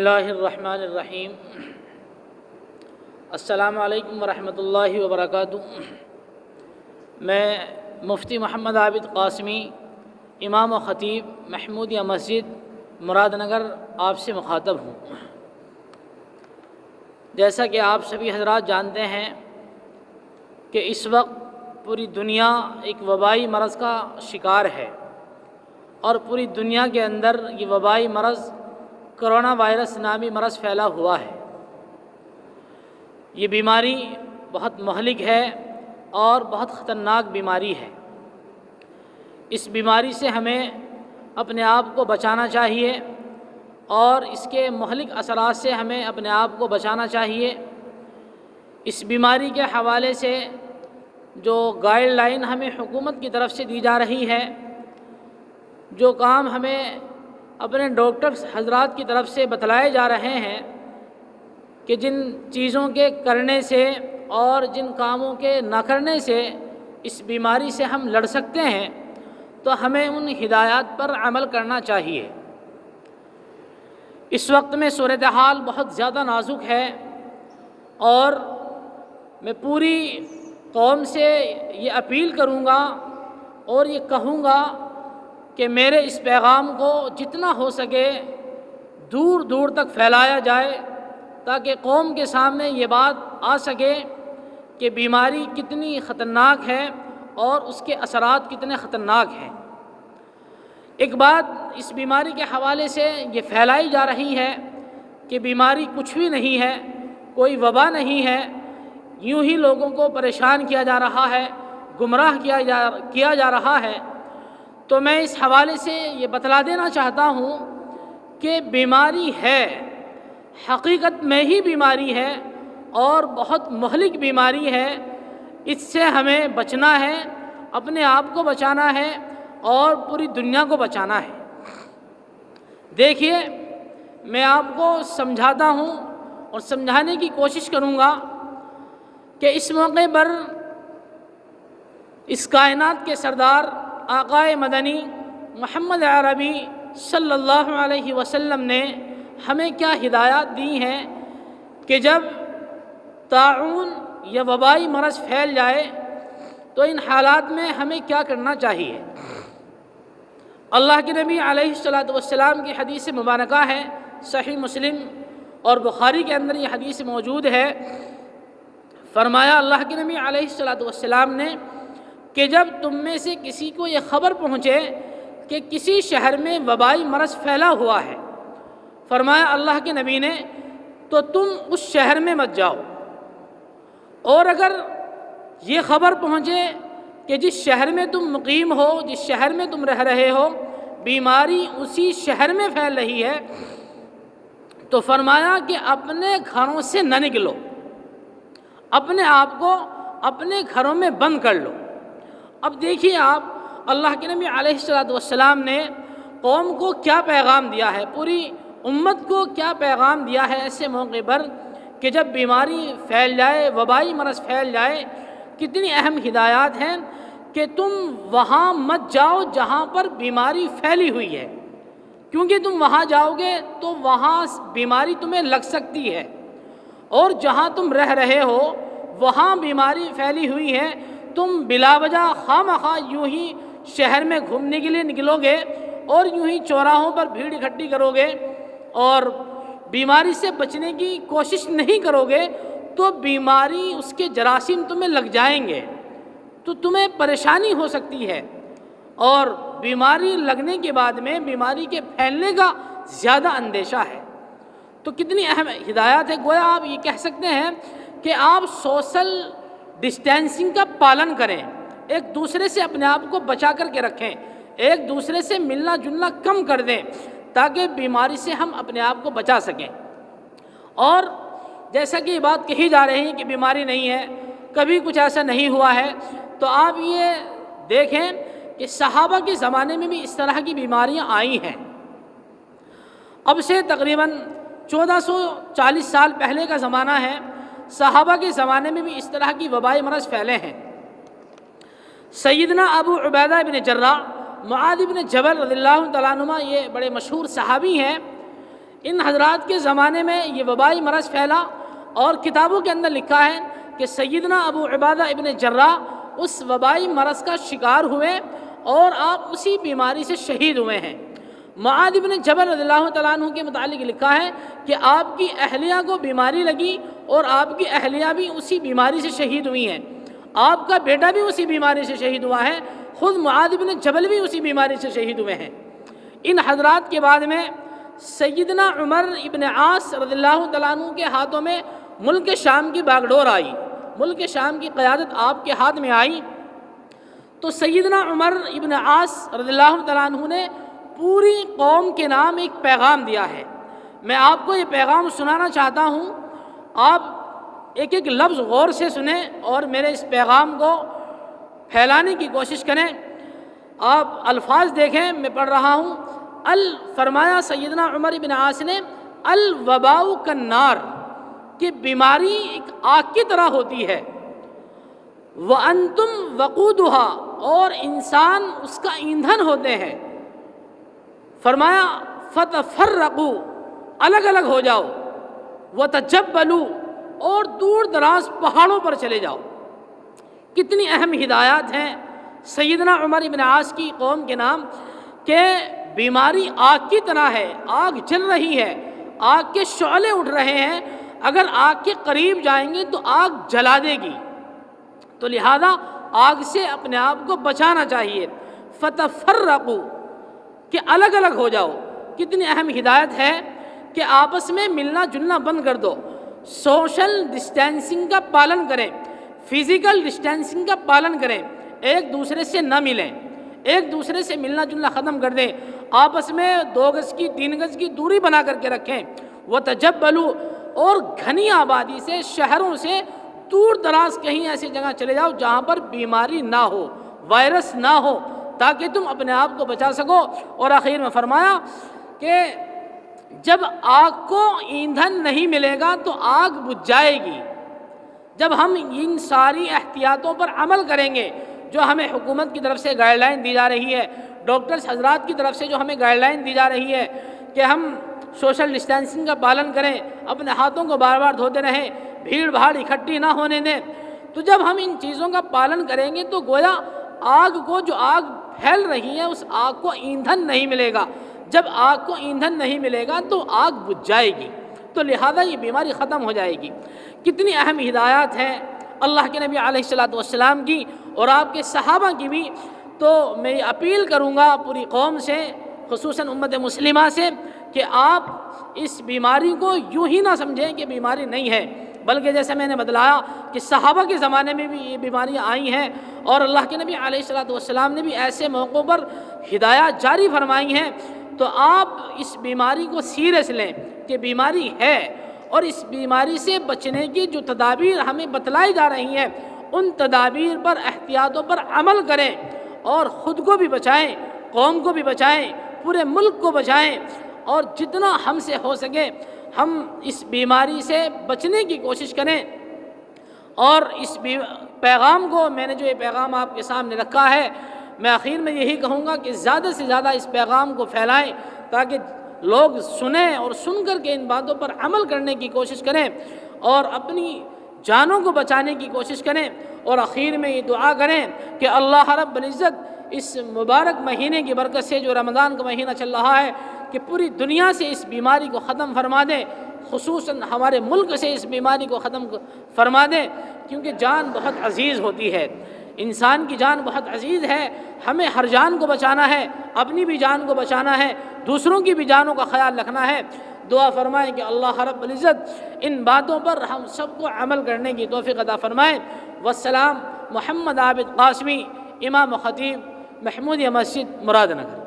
اللہ الرحمن الرحیم۔ السلام علیکم ورحمۃ اللہ وبرکاتہ۔ میں مفتی محمد عابد قاسمی، امام و خطیب محمودیہ مسجد مراد نگر آپ سے مخاطب ہوں۔ جیسا کہ آپ سبھی حضرات جانتے ہیں کہ اس وقت پوری دنیا ایک وبائی مرض کا شکار ہے، اور پوری دنیا کے اندر یہ وبائی مرض کرونا وائرس نامی مرض پھیلا ہوا ہے۔ یہ بیماری بہت مہلک ہے اور بہت خطرناک بیماری ہے۔ اس بیماری سے ہمیں اپنے آپ کو بچانا چاہیے اور اس کے مہلک اثرات سے ہمیں اپنے آپ کو بچانا چاہیے۔ اس بیماری کے حوالے سے جو گائیڈ لائن ہمیں حکومت کی طرف سے دی جا رہی ہے، جو کام ہمیں اپنے ڈاکٹرز حضرات کی طرف سے بتلائے جا رہے ہیں کہ جن چیزوں کے کرنے سے اور جن کاموں کے نہ کرنے سے اس بیماری سے ہم لڑ سکتے ہیں، تو ہمیں ان ہدایات پر عمل کرنا چاہیے۔ اس وقت میں صورتحال بہت زیادہ نازک ہے، اور میں پوری قوم سے یہ اپیل کروں گا اور یہ کہوں گا کہ میرے اس پیغام کو جتنا ہو سکے دور دور تک پھیلایا جائے، تاکہ قوم کے سامنے یہ بات آ سکے کہ بیماری کتنی خطرناک ہے اور اس کے اثرات کتنے خطرناک ہیں۔ ایک بات اس بیماری کے حوالے سے یہ پھیلائی جا رہی ہے کہ بیماری کچھ بھی نہیں ہے، کوئی وبا نہیں ہے، یوں ہی لوگوں کو پریشان کیا جا رہا ہے، گمراہ کیا جا رہا ہے۔ تو میں اس حوالے سے یہ بتلا دینا چاہتا ہوں کہ بیماری ہے، حقیقت میں ہی بیماری ہے اور بہت مہلک بیماری ہے۔ اس سے ہمیں بچنا ہے، اپنے آپ کو بچانا ہے اور پوری دنیا کو بچانا ہے۔ دیکھیے، میں آپ کو سمجھاتا ہوں اور سمجھانے کی کوشش کروں گا کہ اس موقع پر اس کائنات کے سردار آقائے مدنی محمد عربی صلی اللہ علیہ وسلم نے ہمیں کیا ہدایات دی ہیں کہ جب طاعون یا وبائی مرض پھیل جائے تو ان حالات میں ہمیں کیا کرنا چاہیے۔ اللہ کے نبی علیہ السلام کی حدیث مبارکہ ہے، صحیح مسلم اور بخاری کے اندر یہ حدیث موجود ہے۔ فرمایا اللہ کے نبی علیہ السلام نے کہ جب تم میں سے کسی کو یہ خبر پہنچے کہ کسی شہر میں وبائی مرض پھیلا ہوا ہے، فرمایا اللہ کے نبی نے، تو تم اس شہر میں مت جاؤ، اور اگر یہ خبر پہنچے کہ جس شہر میں تم مقیم ہو، جس شہر میں تم رہ رہے ہو، بیماری اسی شہر میں پھیل رہی ہے، تو فرمایا کہ اپنے گھروں سے نہ نکلو، اپنے آپ کو اپنے گھروں میں بند کر لو۔ اب دیکھیے آپ، اللہ کے نبی علیہ السلام نے قوم کو کیا پیغام دیا ہے، پوری امت کو کیا پیغام دیا ہے ایسے موقع پر کہ جب بیماری پھیل جائے، وبائی مرض پھیل جائے، کتنی اہم ہدایات ہیں کہ تم وہاں مت جاؤ جہاں پر بیماری پھیلی ہوئی ہے، کیونکہ تم وہاں جاؤ گے تو وہاں بیماری تمہیں لگ سکتی ہے، اور جہاں تم رہ رہے ہو وہاں بیماری پھیلی ہوئی ہے، تم بلا وجہ خواہ یوں ہی شہر میں گھومنے کے لیے نکلو گے اور یوں ہی چوراہوں پر بھیڑ اکٹھی کرو گے اور بیماری سے بچنے کی کوشش نہیں کرو گے، تو بیماری، اس کے جراثیم تمہیں لگ جائیں گے، تو تمہیں پریشانی ہو سکتی ہے، اور بیماری لگنے کے بعد میں بیماری کے پھیلنے کا زیادہ اندیشہ ہے۔ تو کتنی اہم ہدایات ہے، گویا آپ یہ کہہ سکتے ہیں کہ آپ سوشل ڈسٹینسنگ کا پالن کریں، ایک دوسرے سے اپنے آپ کو بچا کر کے رکھیں، ایک دوسرے سے ملنا جلنا کم کر دیں، تاکہ بیماری سے ہم اپنے آپ کو بچا سکیں۔ اور جیسا کہ یہ بات کہی جا رہی ہے کہ بیماری نہیں ہے، کبھی کچھ ایسا نہیں ہوا ہے، تو آپ یہ دیکھیں کہ صحابہ کے زمانے میں بھی اس طرح کی بیماریاں آئی ہیں۔ اب سے تقریباً 1440 سال پہلے کا زمانہ ہے، صحابہ کے زمانے میں بھی اس طرح کی وبائی مرض پھیلے ہیں۔ سیدنا ابو عبیدہ بن جراح، معاذ بن جبل رضی اللہ تعالیٰ عنہ، یہ بڑے مشہور صحابی ہیں، ان حضرات کے زمانے میں یہ وبائی مرض پھیلا اور کتابوں کے اندر لکھا ہے کہ سیدنا ابو عبادہ ابن جراح اس وبائی مرض کا شکار ہوئے اور آپ اسی بیماری سے شہید ہوئے ہیں۔ معاذ بن جبل رضی اللہ تعالیٰ عنہ کے متعلق لکھا ہے کہ آپ کی اہلیہ کو بیماری لگی اور آپ کی اہلیہ بھی اسی بیماری سے شہید ہوئی ہیں، آپ کا بیٹا بھی اسی بیماری سے شہید ہوا ہے، خود معاذ بن جبل بھی اسی بیماری سے شہید ہوئے ہیں۔ ان حضرات کے بعد میں سیدنا عمر ابن عاص رضی اللہ تعالیٰ عنہ کے ہاتھوں میں ملک شام کی باغڈور آئی، ملک شام کی قیادت آپ کے ہاتھ میں آئی، تو سیدنا عمر ابن عاص رضی اللہ تعالیٰ عنہ نے پوری قوم کے نام ایک پیغام دیا ہے۔ میں آپ کو یہ پیغام سنانا چاہتا ہوں، آپ ایک ایک لفظ غور سے سنیں اور میرے اس پیغام کو پھیلانے کی کوشش کریں۔ آپ الفاظ دیکھیں، میں پڑھ رہا ہوں۔ فرمایا سیدنا عمر بن عاص نے، الوباء کالنار، کہ بیماری ایک آگ کی طرح ہوتی ہے، وَأَنْتُمْ وَقُودُهَا، اور انسان اس کا ایندھن ہوتے ہیں۔ فرمایا فَتَفَرَّقُوا، الگ الگ ہو جاؤ، وَتَجَبَّلُوا، اور دور دراز پہاڑوں پر چلے جاؤ۔ کتنی اہم ہدایات ہیں سیدنا عمر بن عاص کی قوم کے نام، کہ بیماری آگ کی طرح ہے، آگ جل رہی ہے، آگ کے شعلے اٹھ رہے ہیں، اگر آگ کے قریب جائیں گے تو آگ جلا دے گی، تو لہذا آگ سے اپنے آپ کو بچانا چاہیے۔ فتفرقوا، کہ الگ الگ ہو جاؤ۔ کتنی اہم ہدایت ہے کہ آپس میں ملنا جلنا بند کر دو، سوشل ڈسٹینسنگ کا پالن کریں، فزیکل ڈسٹینسنگ کا پالن کریں، ایک دوسرے سے نہ ملیں، ایک دوسرے سے ملنا جلنا ختم کر دیں، آپس میں 2 گز کی 3 گز کی دوری بنا کر کے رکھیں۔ وَتَجَبَّلُوا، اور گھنی آبادی سے، شہروں سے دور دراز کہیں ایسی جگہ چلے جاؤ جہاں پر بیماری نہ ہو، وائرس نہ ہو، تاکہ تم اپنے آپ کو بچا سکو۔ اور آخر میں فرمایا کہ جب آگ کو ایندھن نہیں ملے گا تو آگ بجھ جائے گی۔ جب ہم ان ساری احتیاطوں پر عمل کریں گے جو ہمیں حکومت کی طرف سے گائیڈ لائن دی جا رہی ہے، ڈاکٹرز حضرات کی طرف سے جو ہمیں گائیڈ لائن دی جا رہی ہے کہ ہم سوشل ڈسٹینسنگ کا پالن کریں، اپنے ہاتھوں کو بار بار دھوتے رہیں، بھیڑ بھاڑ اکٹھی نہ ہونے دیں، تو جب ہم ان چیزوں کا پالن کریں گے تو گویا آگ کو، جو آگ پھیل رہی ہے، اس آگ کو ایندھن نہیں ملے گا۔ جب آگ کو ایندھن نہیں ملے گا تو آگ بجھ جائے گی، تو لہذا یہ بیماری ختم ہو جائے گی۔ کتنی اہم ہدایات ہیں اللہ کے نبی علیہ الصلوۃ والسلام کی اور آپ کے صحابہ کی بھی۔ تو میں اپیل کروں گا پوری قوم سے، خصوصاً امت مسلمہ سے، کہ آپ اس بیماری کو یوں ہی نہ سمجھیں کہ بیماری نہیں ہے، بلکہ جیسے میں نے بتلایا کہ صحابہ کے زمانے میں بھی یہ بیماریاں آئی ہیں، اور اللہ کے نبی علیہ الصلوۃ والسلام نے بھی ایسے موقعوں پر ہدایات جاری فرمائی ہیں۔ تو آپ اس بیماری کو سیریس لیں کہ بیماری ہے، اور اس بیماری سے بچنے کی جو تدابیر ہمیں بتلائی جا رہی ہیں، ان تدابیر پر، احتیاطوں پر عمل کریں، اور خود کو بھی بچائیں، قوم کو بھی بچائیں، پورے ملک کو بچائیں، اور جتنا ہم سے ہو سکے ہم اس بیماری سے بچنے کی کوشش کریں۔ اور اس پیغام کو، میں نے جو یہ پیغام آپ کے سامنے رکھا ہے، میں آخر میں یہی کہوں گا کہ زیادہ سے زیادہ اس پیغام کو پھیلائیں تاکہ لوگ سنیں، اور سن کر کے ان باتوں پر عمل کرنے کی کوشش کریں اور اپنی جانوں کو بچانے کی کوشش کریں۔ اور آخر میں یہ دعا کریں کہ اللہ رب العزت اس مبارک مہینے کی برکت سے، جو رمضان کا مہینہ چل رہا ہے، کہ پوری دنیا سے اس بیماری کو ختم فرما دیں، خصوصاً ہمارے ملک سے اس بیماری کو ختم فرما دیں، کیونکہ جان بہت عزیز ہوتی ہے، انسان کی جان بہت عزیز ہے۔ ہمیں ہر جان کو بچانا ہے، اپنی بھی جان کو بچانا ہے، دوسروں کی بھی جانوں کا خیال رکھنا ہے۔ دعا فرمائیں کہ اللہ رب العزت ان باتوں پر ہم سب کو عمل کرنے کی توفیق عطا فرمائے۔ والسلام۔ محمد عابد قاسمی، امام و خطیب محمودیہ مسجد، مراد نگر۔